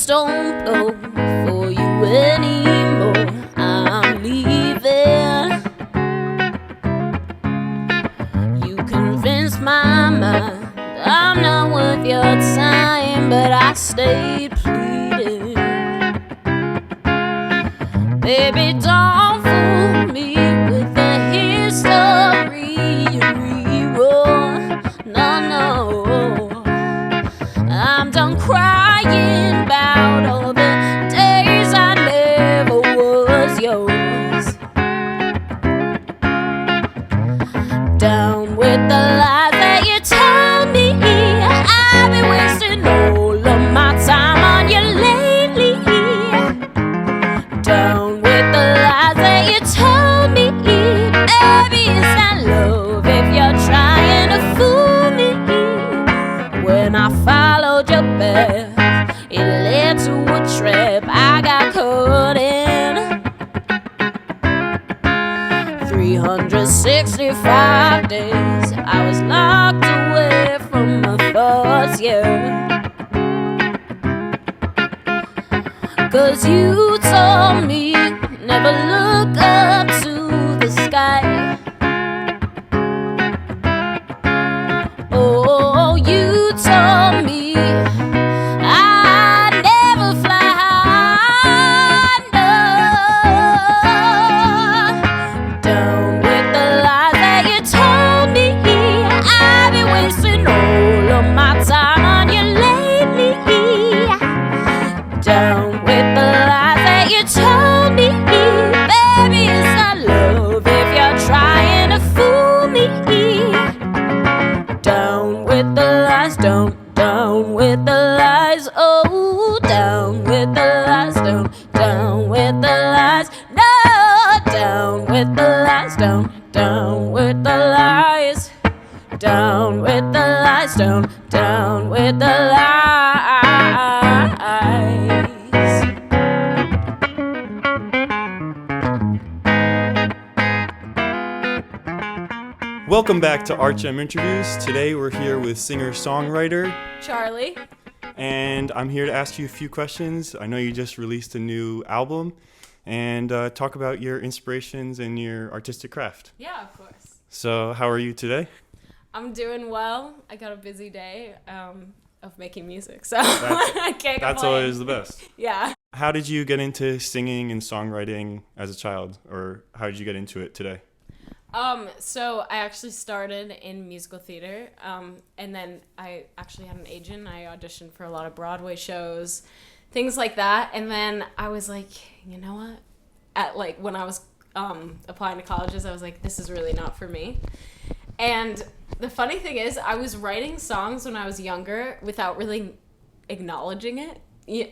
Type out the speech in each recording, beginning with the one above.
don't blow for you anymore. I'm leaving. You convinced my mind I'm not worth your time, but I stayed pleading. Baby, don't fool me with the history you rewrote. No, no, I'm done crying about all the days I never was yours. Down with the lies that you told me. I've been wasting all of my time on you lately. Down with the lies that you told me. Baby, it's not love if you're trying to fool me. When I followed your path, it led to a trap I got caught in. 365 days I was locked away from my thoughts, yeah. 'Cause you told me never look up to the sky. Oh, you told me I'd never fly high, no. Down with the lies that you told me. I've been wasting all of my time on you lately. Down with the lies that you told me. Baby, it's not love if you're trying to fool me. Down with the lies, down with the lies. Oh, down with the lies, down with the lies. No, down with the lies, down with the lies. Down with the lies, down with the lies. Welcome back to RCM Interviews. Today we're here with singer-songwriter Charley. and I'm here to ask you a few questions. I know you just released a new album and talk about your inspirations and your artistic craft. Yeah, of course. So how are you today? I'm doing well. I got a busy day of making music, so I can't That's complain. always the best. Yeah. How did you get into singing and songwriting as a child, or how did you get into it today? So I actually started in musical theater, and then I actually had an agent. I auditioned for a lot of Broadway shows, things like that. And then I was like, you know what? When I was applying to colleges, I was like, this is really not for me. And the funny thing is, I was writing songs when I was younger without really acknowledging it.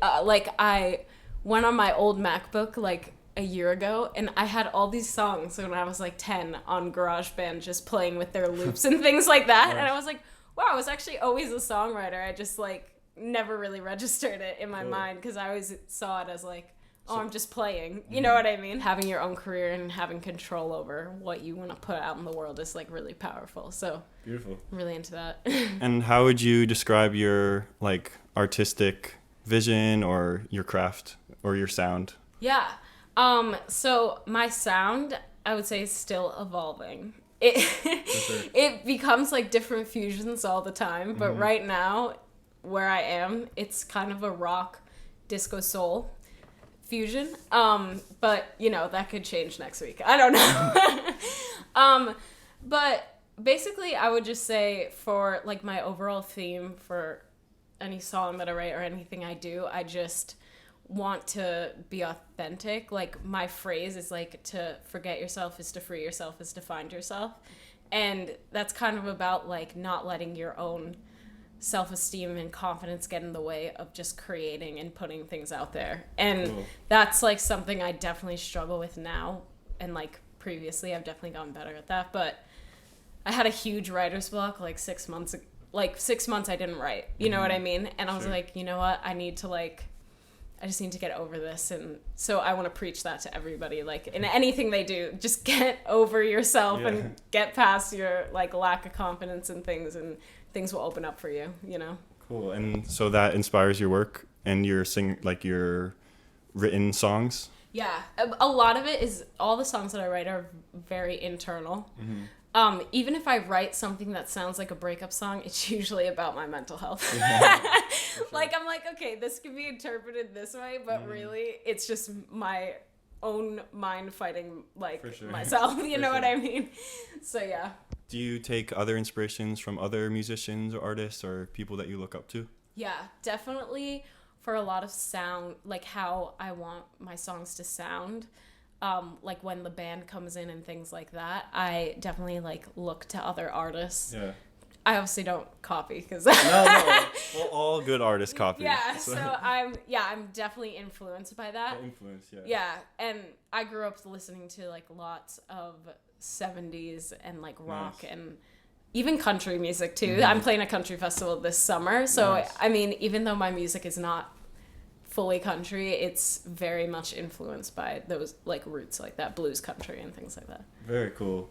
I went on my old MacBook a year ago, and I had all these songs when I was 10 on GarageBand, just playing with their loops and things like that. Nice. And I was like, wow, I was actually always a songwriter. I just never really registered it in my mind, because I always saw it as I'm just playing. You know what I mean? Having your own career and having control over what you want to put out in the world is really powerful. So Beautiful. I'm really into that. And how would you describe your artistic vision or your craft or your sound? Yeah. So my sound, I would say, is still evolving. It becomes different fusions all the time, but right now, where I am, it's kind of a rock, disco, soul fusion. But that could change next week. I don't know. But basically, I would just say for my overall theme for any song that I write or anything I do, I just want to be authentic. My phrase is to forget yourself is to free yourself is to find yourself. And that's kind of about not letting your own self-esteem and confidence get in the way of just creating and putting things out there. And Cool. That's I definitely struggle with now. And previously I've definitely gotten better at that, but I had a huge writer's block 6 months. 6 months I didn't write. You know what I mean? And I was Sure. you know what? I just need to get over this. And so I want to preach that to everybody. In anything they do, just get over yourself and get past your lack of confidence in things, and things will open up for you, Cool. And so that inspires your work and your your written songs? Yeah, a lot of it is, all the songs that I write are very internal. Even if I write something that sounds like a breakup song, it's usually about my mental health. Yeah, sure. Like, I'm like, okay, this could be interpreted this way, but really it's just my own mind fighting, like, myself, you know what I mean? So, yeah. Do you take other inspirations from other musicians or artists or people that you look up to? Yeah, definitely. For a lot of sound, like how I want my songs to sound, like when the band comes in and things like that, I definitely like look to other artists. Yeah. I obviously don't copy because no. Well, all good artists copy. Yeah, so I'm definitely influenced by that. Influence, yeah. Yeah, and I grew up listening to like lots of 70s and like rock and even country music too. I'm playing a country festival this summer, so I mean, even though my music is not fully country, it's very much influenced by those like roots like that, blues country and things like that. Very cool.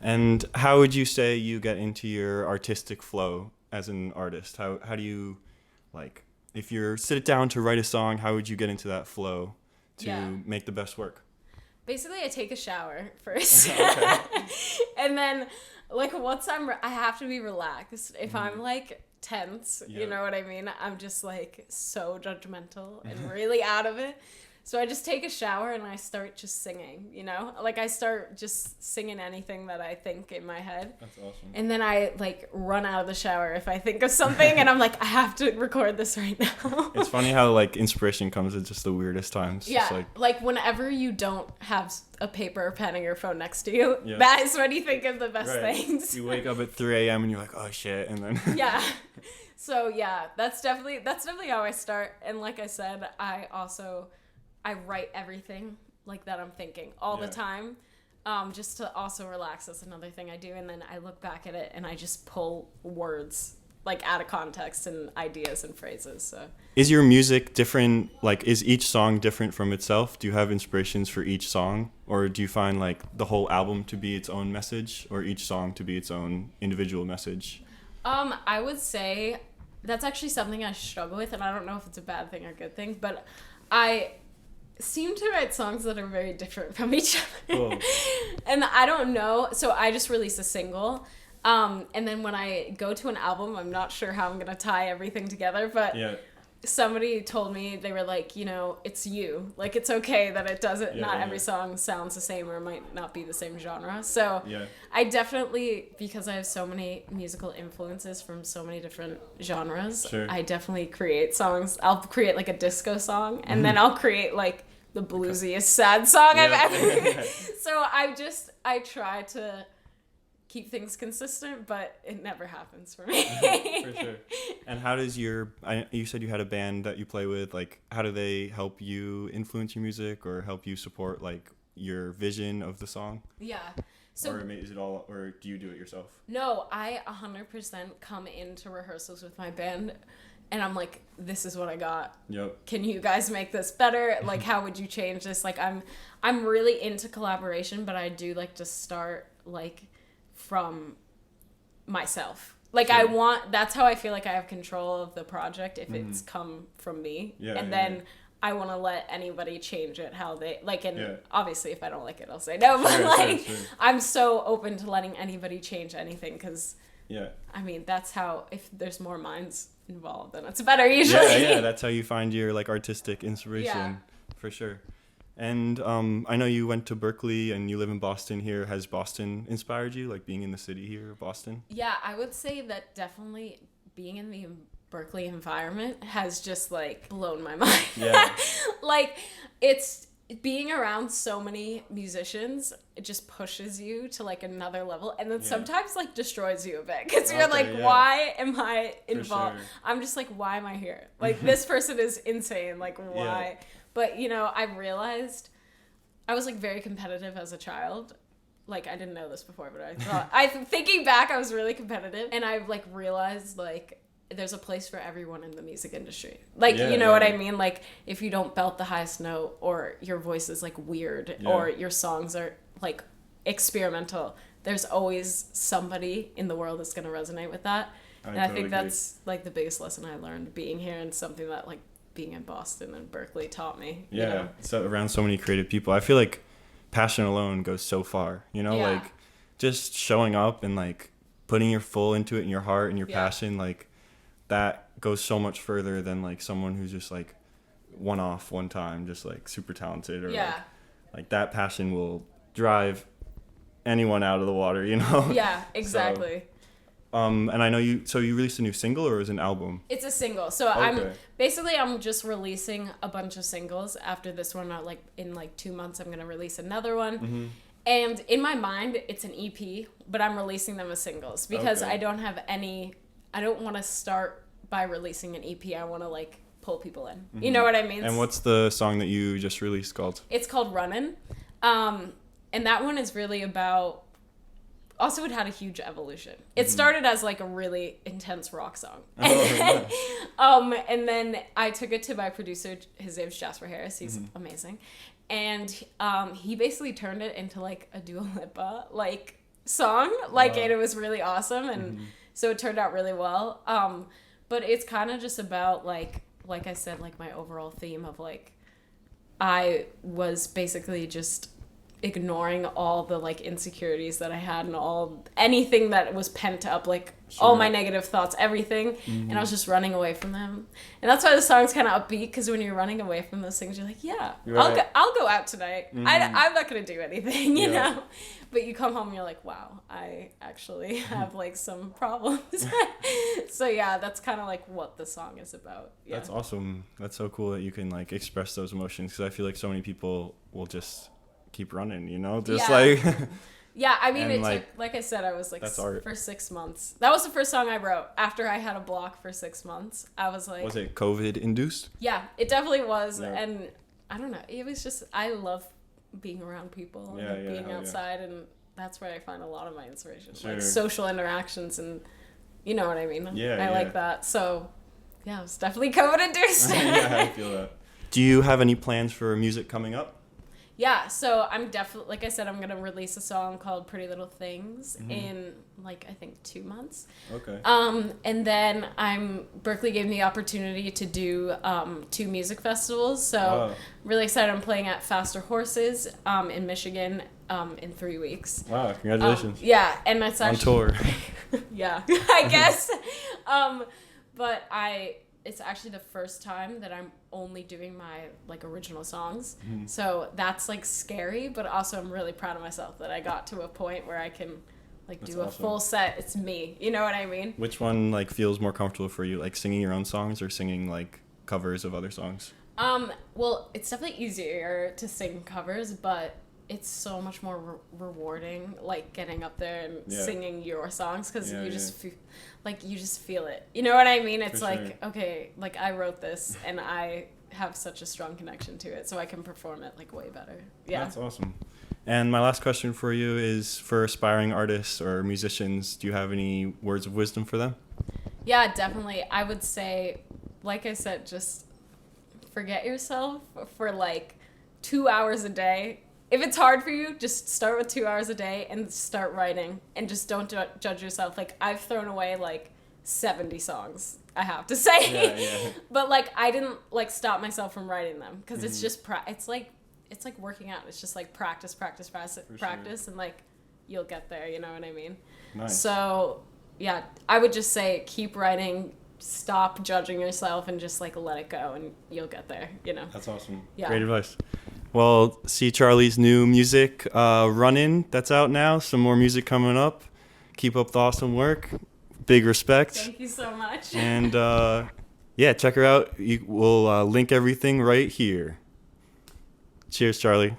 And how would you say you get into your artistic flow as an artist? How do you, like, if you're sit down to write a song, how would you get into that flow to make the best work? Basically, I take a shower first. And then, like, once I have to be relaxed. If I'm, like, tense, you know what I mean? I'm just, like, so judgmental and really out of it. So I just take a shower and I start just singing, you know? Like, I start just singing anything that I think in my head. That's awesome. And then I, like, run out of the shower if I think of something, and I'm like, I have to record this right now. It's funny how, like, inspiration comes at just the weirdest times. Yeah, just like, whenever you don't have a paper or pen on your phone next to you, that is when you think of the best things. You wake up at 3 a.m. and you're like, oh, shit, and then... Yeah. So, yeah, that's definitely how I start. And like I said, I write everything like that I'm thinking all the time, just to also relax. That's another thing I do. And then I look back at it and I just pull words like out of context and ideas and phrases. So is your music different? Like, is each song different from itself? Do you have inspirations for each song, or do you find like the whole album to be its own message, or each song to be its own individual message? I would say that's actually something I struggle with, and I don't know if it's a bad thing or good thing, but I seem to write songs that are very different from each other. Cool. And I don't know, so I just released a single, and then when I go to an album, I'm not sure how I'm gonna tie everything together, but somebody told me, they were like, you know, it's you, like, it's okay that it doesn't, not every song sounds the same or might not be the same genre. So I definitely, because I have so many musical influences from so many different genres, I definitely create songs. I'll create like a disco song, and then I'll create like the bluesiest sad song I've ever. So I try to keep things consistent, but it never happens for me. For sure. And how does you said you had a band that you play with, like, how do they help you influence your music or help you support like your vision of the song? Yeah. So, or is it all, or do you do it yourself? No, I 100% come into rehearsals with my band and I'm like, this is what I got. Yep. Can you guys make this better? Like, how would you change this? Like, I'm really into collaboration, but I do like to start like from myself. Like, that's how I feel like I have control of the project if it's come from me. Yeah, and then I want to let anybody change it how they like, and obviously if I don't like it, I'll say no, but sure. I'm so open to letting anybody change anything, because I mean, that's how, if there's more minds involved, then it's better usually. Yeah, that's how you find your like artistic inspiration, for sure. And I know you went to Berkeley and you live in Boston here. Has Boston inspired you, like being in the city here, Boston? Yeah, I would say that definitely being in the Berkeley environment has just like blown my mind. Yeah. Like, it's being around so many musicians, it just pushes you to like another level, and then sometimes like destroys you a bit, because you're like, why am I involved? Sure. I'm just like, why am I here? Like, this person is insane. Like, why? Yeah. But, you know, I realized I was, like, very competitive as a child. Like, I didn't know this before, but I thought... thinking back, I was really competitive. And I've, like, realized, like, there's a place for everyone in the music industry. Like, you know what I mean? Like, if you don't belt the highest note, or your voice is, like, weird, or your songs are, like, experimental, there's always somebody in the world that's going to resonate with that. And I think that's, like, the biggest lesson I learned being here, and something that, like, being in Boston and Berkeley taught me. Yeah, you know? So around so many creative people. I feel like passion alone goes so far, you know, like just showing up and like putting your full into it and your heart and your passion, like that goes so much further than like someone who's just like one time, just like super talented or like that passion will drive anyone out of the water, you know? Yeah, exactly. So, and I know you released a new single, or is it an album? It's a single. So I'm just releasing a bunch of singles. After this one, like in like 2 months, I'm going to release another one. Mm-hmm. And in my mind, it's an EP, but I'm releasing them as singles because I don't want to start by releasing an EP. I want to like pull people in. Mm-hmm. You know what I mean? And what's the song that you just released called? It's called Runnin'. And that one is really about, also it had a huge evolution. It started as like a really intense rock song. And then I took it to my producer, his name's Jasper Harris, he's amazing. And he basically turned it into like a Dua Lipa like song, like and it was really awesome, and so it turned out really well. But it's kind of just about like I said, like my overall theme of like I was basically just ignoring all the like insecurities that I had and anything that was pent up, like all my negative thoughts, everything, and I was just running away from them. And that's why the song's kind of upbeat, because when you're running away from those things, you're like, I'll go out tonight. I'm not gonna do anything, you know. But you come home and you're like, wow, I actually have like some problems. So yeah, that's kind of like what the song is about. Yeah. That's awesome. That's so cool that you can like express those emotions, because I feel like so many people will just keep running, you know, just like yeah, I mean, it took, like I said, I was like for 6 months. That was the first song I wrote after I had a block for 6 months. I was like, was it COVID induced? Yeah, it definitely was. And I don't know, it was just, I love being around people and being outside, and that's where I find a lot of my inspiration, like social interactions, and you know what I mean. I like that. So yeah, it was definitely COVID induced. Yeah, I feel that. Do you have any plans for music coming up? Yeah, so I'm definitely, like I said, I'm going to release a song called Pretty Little Things in, like, I think 2 months. Okay. And then Berkeley gave me the opportunity to do 2 music festivals. So really excited. I'm playing at Faster Horses in Michigan in 3 weeks. Wow, congratulations. Yeah, and it's actually... On tour. Yeah, I guess. But it's actually the first time that I'm only doing my like original songs. So that's like scary, but also I'm really proud of myself that I got to a point where I can like do a full set. It's me. You know what I mean? Which one like feels more comfortable for you? Like singing your own songs or singing like covers of other songs? Well, it's definitely easier to sing covers, but it's so much more rewarding, like getting up there and singing your songs, because you just feel it. You know what I mean? It's okay, like I wrote this and I have such a strong connection to it, so I can perform it like way better. Yeah, that's awesome. And my last question for you is for aspiring artists or musicians. Do you have any words of wisdom for them? Yeah, definitely. I would say, like I said, just forget yourself for like 2 hours a day. If it's hard for you, just start with 2 hours a day and start writing, and just don't judge yourself. Like, I've thrown away like 70 songs, I have to say. But like, I didn't like stop myself from writing them, because it's just it's like working out. It's just like practice, and like you'll get there, you know what I mean? Nice. So yeah, I would just say keep writing, stop judging yourself, and just like let it go, and you'll get there, you know? That's awesome. Yeah. Great advice. Well, see Charley's new music, Runnin', that's out now. Some more music coming up. Keep up the awesome work. Big respect. Thank you so much. And check her out. We'll link everything right here. Cheers, Charley.